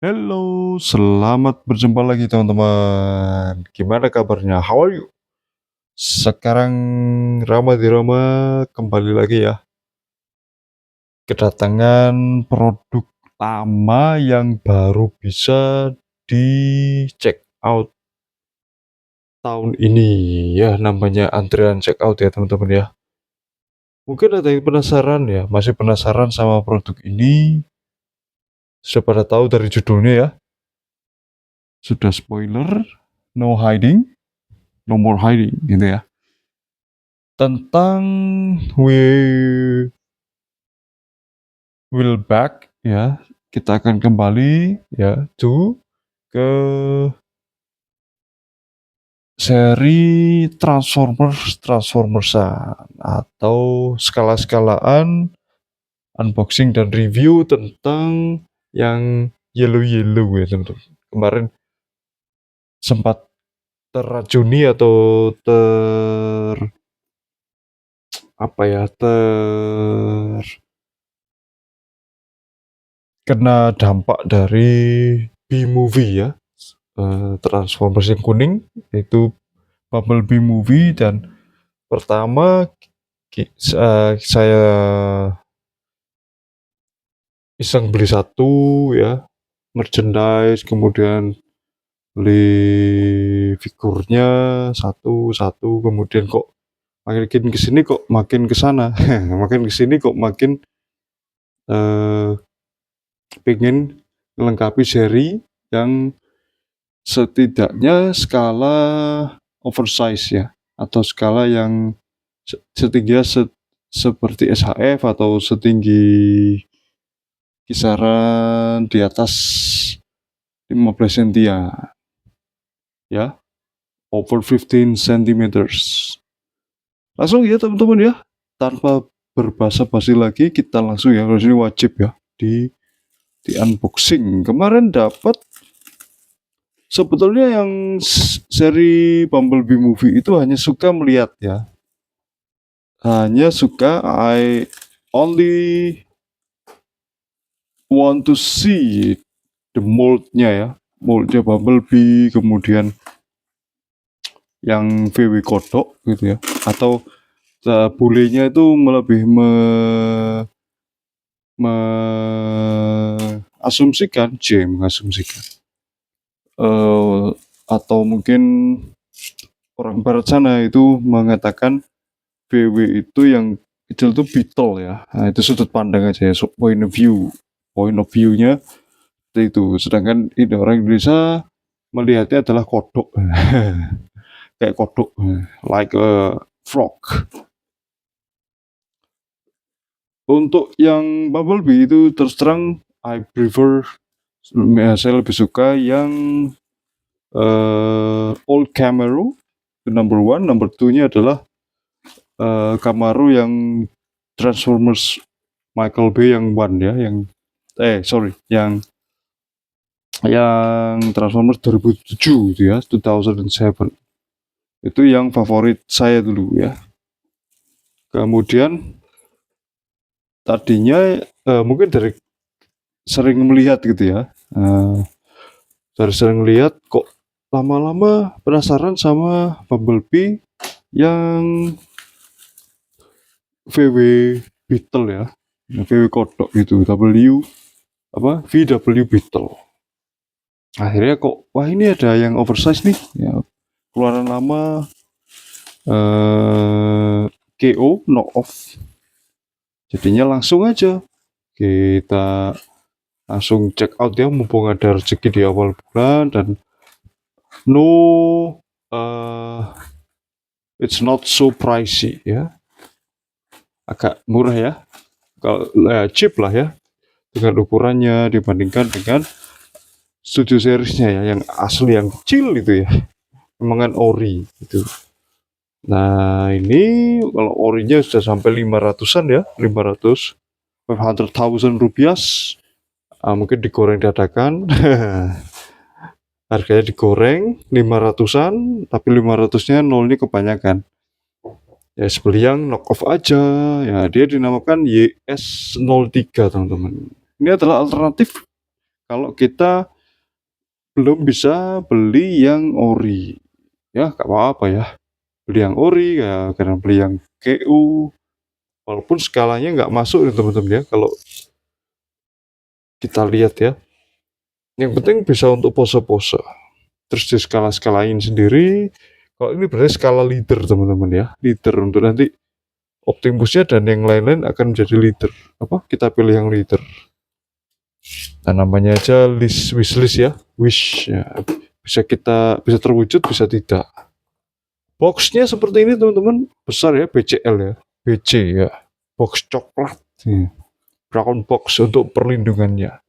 Halo, selamat berjumpa lagi teman-teman. Gimana kabarnya? How are you? Sekarang Rama di Roma kembali lagi ya. Kedatangan produk lama yang baru bisa di check out tahun ini ya, namanya antrian check out ya teman-teman ya. Mungkin ada yang penasaran ya, masih penasaran sama produk ini? Sudah pada tahu dari judulnya ya. Sudah spoiler, no hiding, no more hiding gitu ya. Tentang we will back ya, kita akan kembali ya ke seri Transformersan atau skala-skalaan unboxing dan review tentang yang yellow ya teman-teman. Kemarin sempat terracuni atau terkena dampak dari B-movie ya, Transformers yang kuning, yaitu Bumblebee movie. Dan pertama saya iseng beli satu ya, merchandise, kemudian beli figurnya satu-satu, kemudian kok makin kesini kok makin kesana makin kesini kok makin pengen melengkapi seri yang setidaknya skala oversize ya, atau skala yang setinggi seperti SHF atau setinggi kisaran di atas 15 cm ya, over 15 centimeters. Langsung ya teman-teman ya, tanpa berbasa-basi lagi kita langsung ya, harus ini wajib ya di unboxing. Kemarin dapat, sebetulnya yang seri Bumblebee movie itu hanya suka melihat ya, I only want to see the moldnya Bumblebee, kemudian yang VW kodok gitu ya, atau bulenya itu lebih mengasumsikan atau mungkin orang barat sana itu mengatakan VW itu yang kecil itu Beetle ya. Nah, itu sudut pandang aja ya, point of view-nya itu. Sedangkan ini orang Indonesia melihatnya adalah kodok. Kayak kodok, like a frog. Untuk yang Bumblebee itu terus terang I prefer, saya lebih suka yang old Camaro, number 1, number 2-nya adalah Camaro yang Transformers Michael Bay yang 1 ya, yang Transformers 2007 itu ya, 2007. Itu yang favorit saya dulu ya. Kemudian tadinya mungkin dari sering melihat gitu ya, kok lama-lama penasaran sama Bumblebee yang VW Beetle ya, VW kodok gitu, VW Beetle. Akhirnya kok, wah ini ada yang oversize nih ya, keluaran lama, KO knock off. Jadinya langsung aja kita langsung check out ya, mumpung ada rezeki di awal bulan. Dan it's not so pricey ya, agak murah ya, kalau cheap lah ya dengan ukurannya dibandingkan dengan studio seriesnya ya, yang asli yang kecil itu ya, memang kan ori itu. Nah ini kalau orinya sudah sampai 500-an ya, 500,000 rupiah, mungkin digoreng dadakan. Harganya digoreng 500-an, tapi 500-nya nolnya kebanyakan ya, sebeli yang knock off aja ya. Dia dinamakan YS03 teman-teman. Ini adalah alternatif kalau kita belum bisa beli yang ori. Ya nggak apa-apa ya, beli yang ori ya, karena beli yang GU, walaupun skalanya nggak masuk ya teman-teman ya, kalau kita lihat ya. Yang penting bisa untuk pose-pose. Terus di skala-skalain sendiri. Kalau ini berarti skala leader teman-teman ya, leader untuk nanti Optimusnya dan yang lain-lain akan menjadi leader. Apa? Kita pilih yang leader. Nah, namanya aja wishlist ya, wish ya. Bisa terwujud, bisa tidak. Boxnya seperti ini teman-teman, besar ya, BCL ya, BC ya, box coklat, brown box untuk perlindungannya.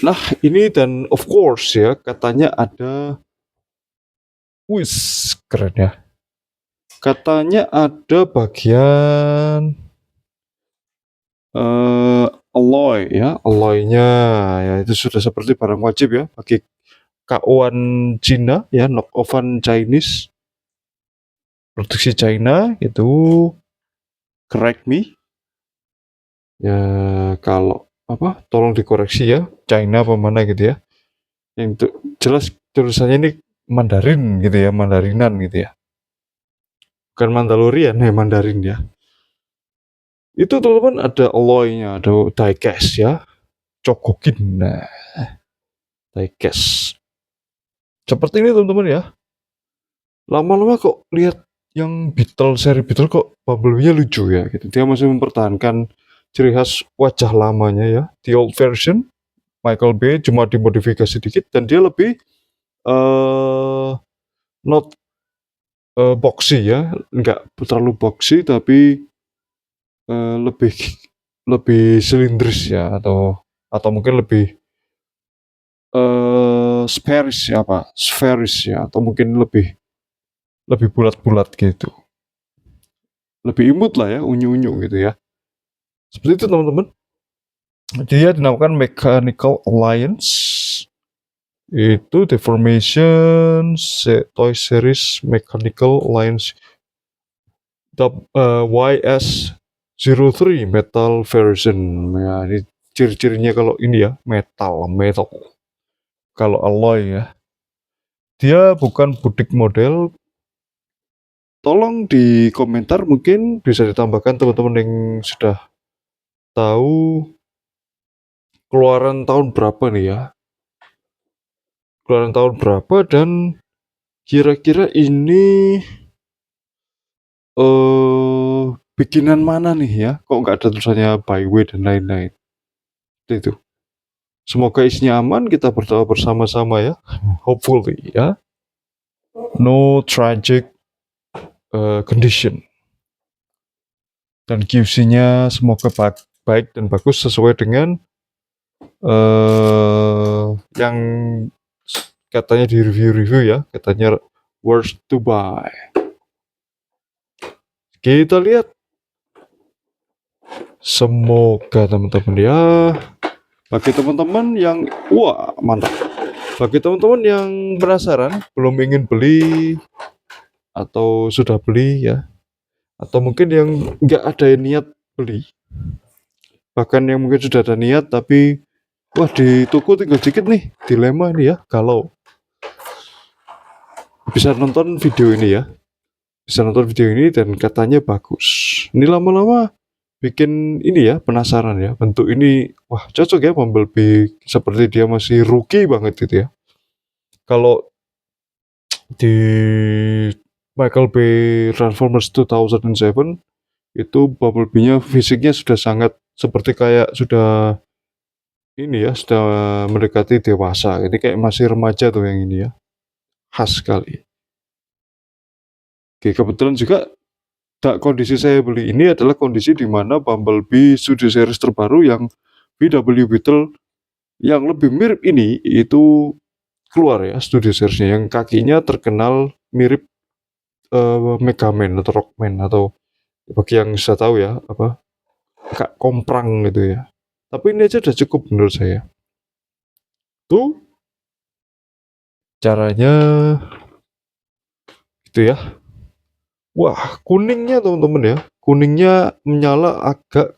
Nah ini dan of course ya, katanya ada, wis keren ya. Katanya ada bagian alloy ya, alloynya ya, itu sudah seperti barang wajib ya bagi KO-an Cina ya, knock off-an Chinese, produksi China itu, correct me ya kalau apa, tolong dikoreksi ya, China apa mana gitu ya, yang jelas tulisannya ini Mandarin gitu ya, Mandarinan gitu ya, bukan Mandalorian ya, Mandarin ya. Itu teman-teman ada alloy-nya, ada diecast ya, Chogokin, nah diecast seperti ini teman-teman ya. Lama-lama kok lihat yang Beetle, seri Beetle kok Bumblebee-nya lucu ya gitu, dia masih mempertahankan ciri khas wajah lamanya ya, the old version Michael Bay, cuma dimodifikasi sedikit dan dia lebih not boxy ya, nggak terlalu boxy tapi lebih lebih silindris ya, atau mungkin lebih spherish ya, apa spherish ya, atau mungkin lebih bulat-bulat gitu, lebih imut lah ya, unyu-unyu gitu ya, seperti itu teman-teman. Dia dinamakan Mechanical Alliance, itu Deformation Toy Series Mechanical Alliance YS03 metal version ya. Ini ciri-cirinya kalau ini ya, metal. Kalau alloy ya, dia bukan budik model. Tolong di komentar mungkin bisa ditambahkan teman-teman yang sudah tahu keluaran tahun berapa nih ya, keluaran tahun berapa dan kira-kira ini bikinan mana nih ya, kok nggak ada tulisannya Byway dan lain-lain itu. Semoga isinya aman, kita berdoa bersama-sama ya, hopefully ya, no tragic condition, dan QC-nya semoga baik dan bagus sesuai dengan yang katanya di review-review ya, katanya worth to buy. Kita lihat, semoga teman-teman ya, bagi teman-teman yang wah mantap, bagi teman-teman yang penasaran, belum ingin beli atau sudah beli ya, atau mungkin yang nggak ada niat beli, bahkan yang mungkin sudah ada niat tapi wah di toko tinggal dikit nih, dilema nih ya, kalau bisa nonton video ini ya, bisa nonton video ini dan katanya bagus. Ini lama-lama bikin ini ya, penasaran ya, bentuk ini wah cocok ya, Bumblebee seperti dia masih rookie banget gitu ya. Kalau di Michael Bay Transformers 2007 itu Bumblebee-nya fisiknya sudah sangat seperti kayak sudah ini ya, sudah mendekati dewasa. Ini kayak masih remaja tuh yang ini ya, khas sekali. Oke, kebetulan juga kondisi saya beli ini adalah kondisi di mana Bumblebee Studio Series terbaru yang VW Beetle yang lebih mirip ini itu keluar ya, Studio Series-nya yang kakinya terkenal mirip Mega Man atau Rockman, atau bagi yang saya tahu ya, apa Kak Komprang gitu ya. Tapi ini aja udah cukup menurut saya. Tuh caranya gitu ya. Wah, kuningnya teman-teman ya. Kuningnya menyala agak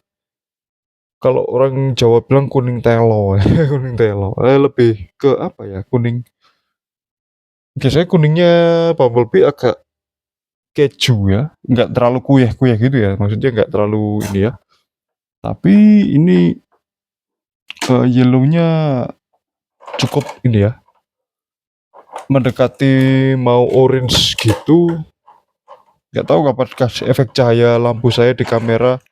Kalau orang Jawa bilang kuning telo, kuning telo. Lebih ke apa ya? Kuning. Biasanya kuningnya Bumblebee agak keju ya, nggak terlalu kuyeh-kuyeh gitu ya. Maksudnya nggak terlalu ini ya. Tapi ini yellownya cukup ini ya, mendekati mau orange gitu. Nggak tahu apakah efek cahaya lampu saya di kamera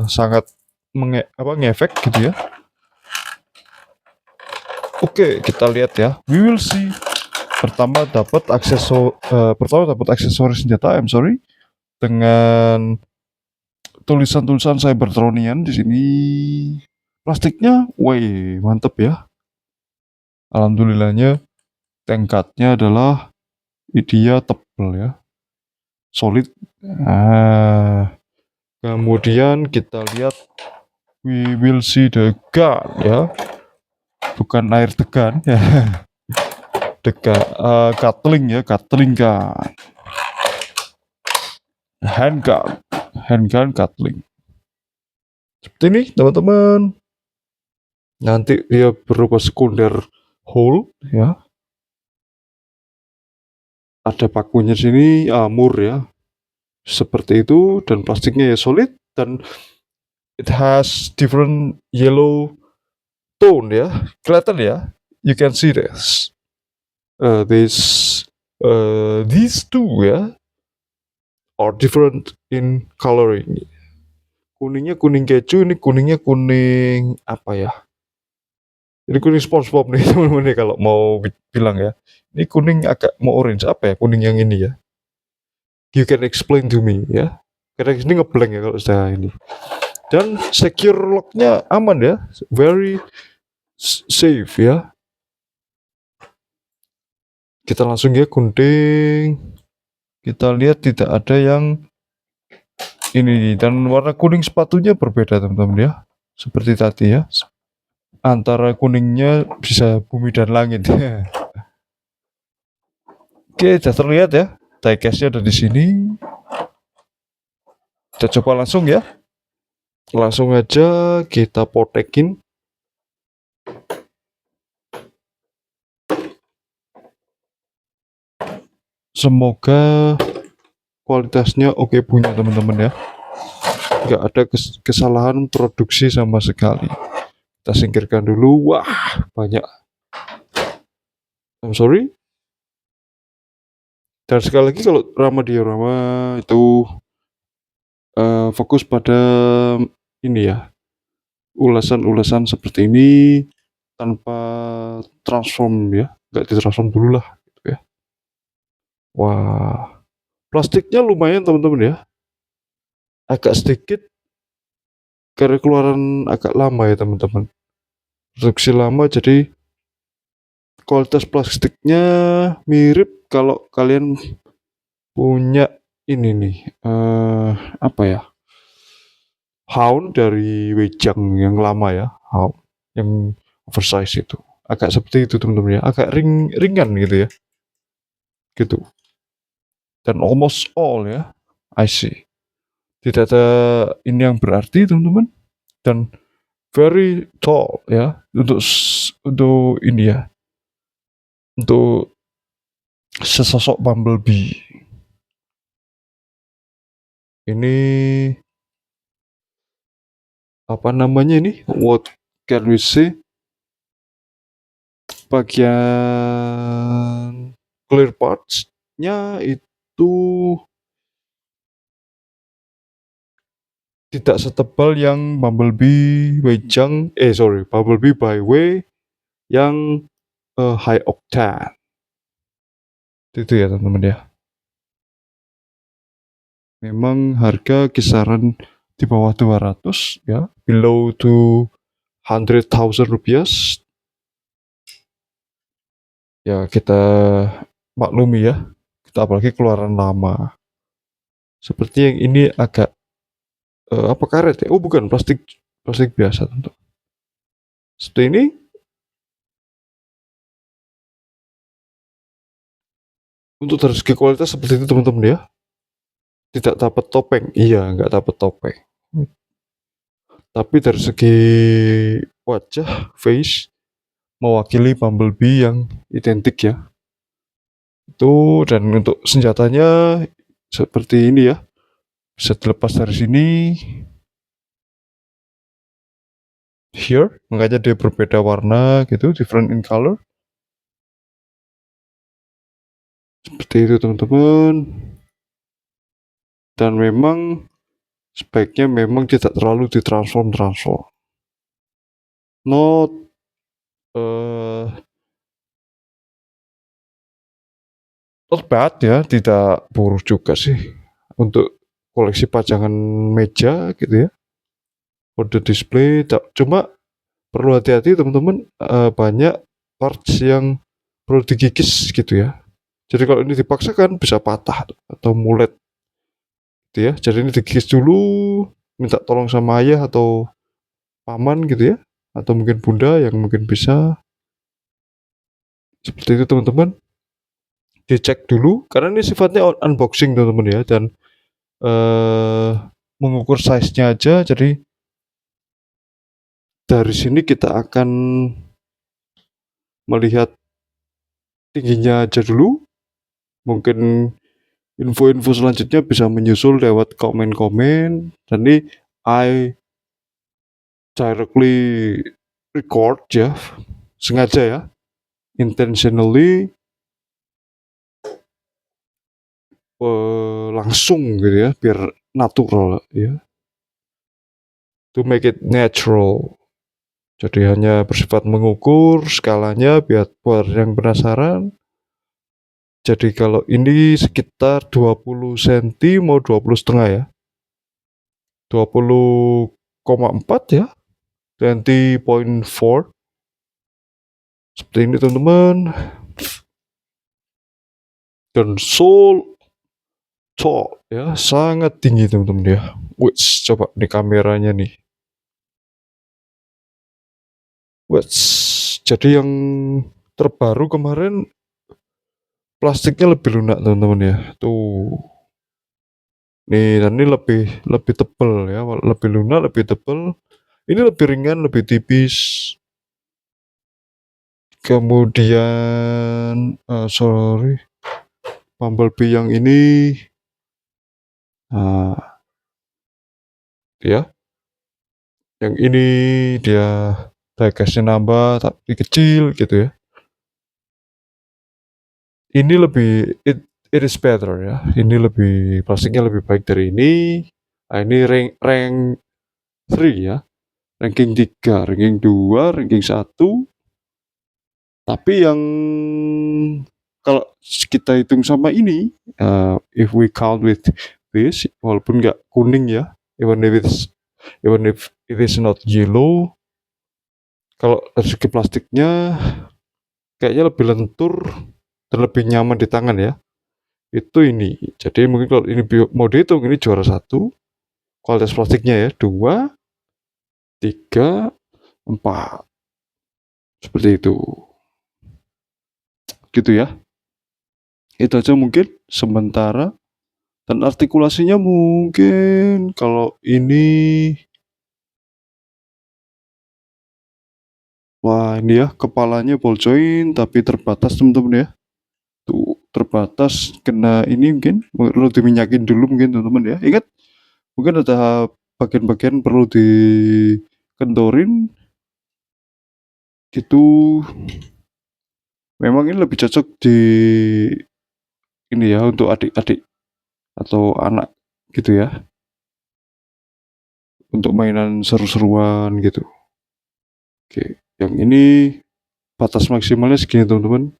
sangat ngefek gitu ya. Oke, kita lihat ya. We will see. Pertama dapat aksesoris senjata, I'm sorry, dengan tulisan-tulisan Cybertronian di sini. Plastiknya, wih, mantep ya. Alhamdulillahnya, tingkatnya adalah dia tebal ya, solid. Kemudian kita lihat, we will see the gun ya, bukan air tegan ya. Gatling ya, Gatling gun, handgun Gatling. Seperti ini teman-teman. Nanti dia berupa sekunder hole ya. Ada pakunya sini, mur ya. Seperti itu, dan plastiknya ya solid, dan it has different yellow tone ya. Kelihatan ya. You can see this. These two ya are different in coloring. Kuningnya kuning keju, ini kuningnya kuning apa ya? Ini kuning SpongeBob nih teman-teman nih, kalau mau bilang ya. Ini kuning agak mau orange, apa ya kuning yang ini ya? You can explain to me ya. Karena ini ngeblank ya kalau saya ini. Dan secure locknya aman ya, very safe ya. Kita langsung ya gunting. Kita lihat tidak ada yang ini, dan warna kuning sepatunya berbeda teman-teman ya. Seperti tadi ya. Antara kuningnya bisa bumi dan langit. Oke, sudah terlihat ya. Diecast-nya ada di sini. Kita coba langsung ya. Langsung aja kita potekin. Semoga kualitasnya oke punya teman-teman ya. Nggak ada kesalahan produksi sama sekali. Kita singkirkan dulu. Wah, banyak. I'm sorry. Dan sekali lagi, kalau Rama diorama itu fokus pada ini ya, ulasan-ulasan seperti ini tanpa transform ya, nggak ditransform dulu lah gitu ya. Wah, plastiknya lumayan teman-teman ya, agak sedikit karena keluaran agak lama ya teman-teman, produksi lama, jadi kualitas plastiknya mirip kalau kalian punya ini nih, apa ya, Hound dari Wejang yang lama ya, Hound yang oversize itu, agak seperti itu teman-teman ya, agak ringan gitu ya, gitu. Dan almost all ya, I see, tidak ada ini yang berarti teman-teman, dan very tall ya, untuk ini ya, untuk sesosok Bumblebee. Ini apa namanya ini? What can we say? Bagian clear parts-nya itu tidak setebal yang Bumblebee Bumblebee by Way yang high octane. Itu ya teman-teman ya. Memang harga kisaran di bawah 200 ya, below 200,000 rupiah. Ya kita maklumi ya, kita apalagi keluaran lama. Seperti yang ini agak apa, karet ya? Oh bukan, plastik biasa tentu. Seperti ini. Untuk dari segi kualitas seperti itu teman-teman ya. Tidak dapat topeng. Iya, nggak dapat topeng. Tapi dari segi wajah, face, mewakili Bumblebee yang identik ya. Itu, dan untuk senjatanya seperti ini ya. Bisa dilepas dari sini. Here, makanya dia berbeda warna gitu, different in color. Seperti itu teman-teman. Dan memang speknya memang tidak terlalu ditransform. Not not bad ya, tidak buruk juga sih untuk koleksi pajangan meja gitu ya. Kode display, cuma perlu hati-hati teman-teman, banyak parts yang perlu digigis gitu ya. Jadi kalau ini dipaksakan bisa patah atau mulet gitu ya. Jadi ini digigis dulu, minta tolong sama ayah atau paman gitu ya, atau mungkin bunda yang mungkin bisa. Seperti itu teman-teman. Dicek dulu karena ini sifatnya unboxing teman-teman ya, dan mengukur size-nya aja. Jadi dari sini kita akan melihat tingginya aja dulu. Mungkin info-info selanjutnya bisa menyusul lewat komen-komen. Dan ini I directly record ya, sengaja ya, intentionally langsung gitu ya, biar natural ya, to make it natural. Jadi hanya bersifat mengukur skalanya biar buat yang penasaran. Jadi kalau ini sekitar 20 cm mau 20,5 ya, 20,4 ya, 20.4. Seperti ini teman-teman. Dan so tall ya, sangat tinggi teman-teman ya. Wih, coba di kameranya nih. Wih, jadi yang terbaru kemarin plastiknya lebih lunak teman-teman ya. Tuh. Nih, dan ini lebih tebal ya, lebih lunak, lebih tebal. Ini lebih ringan, lebih tipis. Kemudian Bumblebee yang ini ya, yang ini dia diecast-nya nambah tapi kecil gitu ya. Ini lebih it is better ya. Ini lebih plastiknya lebih baik dari ini. Nah, ini rank 3 ya. Ranking 3, ranking 2, ranking 1. Tapi yang kalau kita hitung sama ini, if we count with this, walaupun nggak kuning ya, even if it is not yellow, kalau dari segi plastiknya kayaknya lebih lentur dan lebih nyaman di tangan ya. Itu ini. Jadi mungkin kalau ini mau dihitung, ini juara 1. Kualitas plastiknya ya, 2, 3, 4. Seperti itu. Gitu ya. Itu aja mungkin sementara. Dan artikulasinya mungkin kalau ini, wah ini ya, kepalanya ball joint tapi terbatas teman-teman ya. Tuh terbatas, kena ini mungkin perlu diminyakin dulu mungkin teman-teman ya. Ingat, mungkin ada bagian-bagian perlu dikendorin gitu. Memang ini lebih cocok di ini ya, untuk adik-adik atau anak gitu ya, untuk mainan seru-seruan gitu. Oke, yang ini batas maksimalnya segini teman-teman.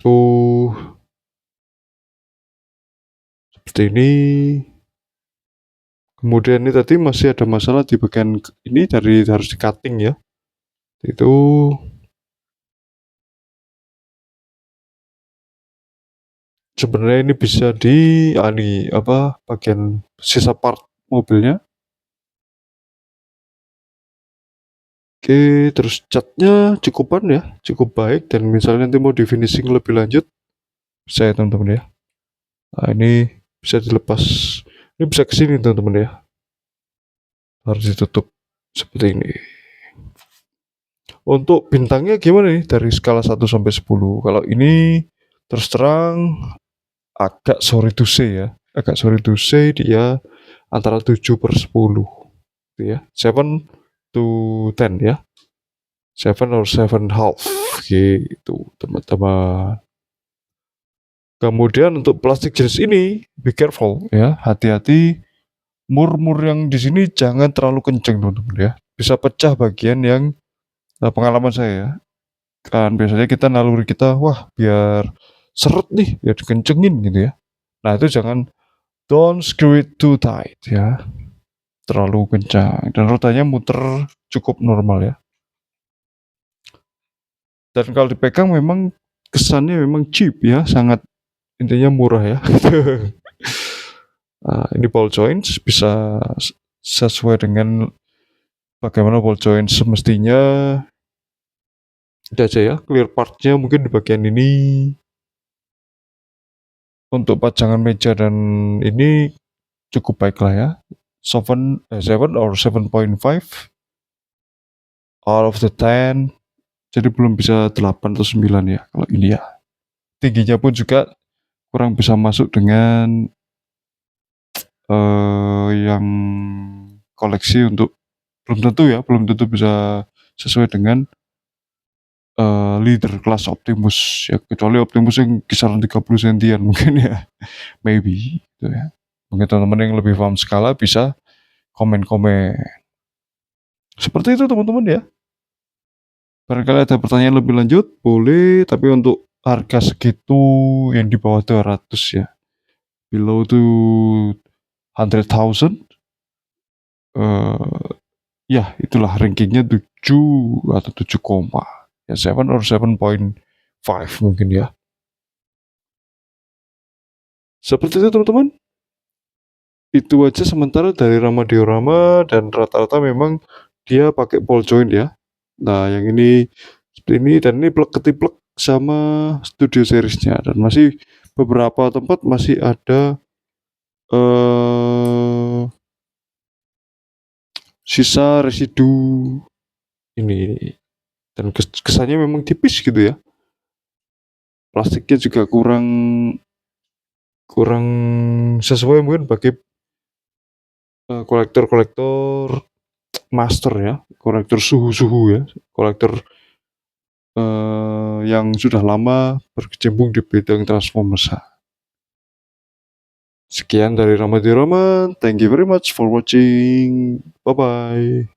Tuh seperti ini. Kemudian ini tadi masih ada masalah di bagian ini, harus di cutting ya. Itu sebenarnya ini bisa bagian sisa part mobilnya. Oke, terus catnya cukupan ya, cukup baik, dan misalnya nanti mau di finishing lebih lanjut, bisa ya teman-teman ya. Nah, ini bisa dilepas Ini bisa ke sini teman-teman ya. Harus ditutup seperti ini. Untuk bintangnya gimana nih dari skala 1 sampai 10? Kalau ini terus terang agak sorry to say ya. Agak sorry to say dia antara 7/10 gitu ya. 7 to 10 ya. 7 or 7 half gitu teman-teman. Kemudian untuk plastik jenis ini, be careful ya, hati-hati mur-mur yang di sini jangan terlalu kenceng teman-teman ya. Bisa pecah bagian yang pengalaman saya ya. Kan biasanya kita naluri kita, wah biar seret nih, biar dikencengin gitu ya. Nah itu jangan, don't screw it too tight ya, terlalu kencang. Dan rotanya muter cukup normal ya. Dan kalau dipegang memang kesannya memang cheap ya, sangat intinya murah ya. Nah, ini ball joints bisa sesuai dengan bagaimana ball joint semestinya. Udah aja ya, clear partnya mungkin di bagian ini. Untuk pajangan meja dan ini cukup baik lah ya. 7 or 7.5 out of the 10. Jadi belum bisa 8 atau 9 ya kalau ini ya. Tingginya pun juga kurang bisa masuk dengan yang koleksi untuk, belum tentu bisa sesuai dengan leader kelas Optimus ya, kecuali Optimus yang kisaran 30 sentian mungkin ya, maybe gitu ya. Mungkin teman-teman yang lebih paham skala bisa komen-komen. Seperti itu teman-teman ya. Barangkali ada pertanyaan lebih lanjut, boleh, tapi untuk harga segitu yang di bawah 200 ya, below to 100,000, ya itulah rankingnya 7 atau 7 koma. Ya 7 or 7.5 mungkin ya. Seperti itu teman-teman. Itu aja sementara dari Rama diorama, dan rata-rata memang dia pakai ball joint ya. Nah yang ini seperti ini, dan ini plug ketiplek sama studio seriesnya, dan masih beberapa tempat masih ada sisa residu ini, dan kesannya memang tipis gitu ya. Plastiknya juga kurang sesuai mungkin bagi kolektor master ya, kolektor suhu ya, kolektor yang sudah lama berkecimpung di bidang Transformers. Sekian dari Rama Diorama. Thank you very much for watching. Bye bye.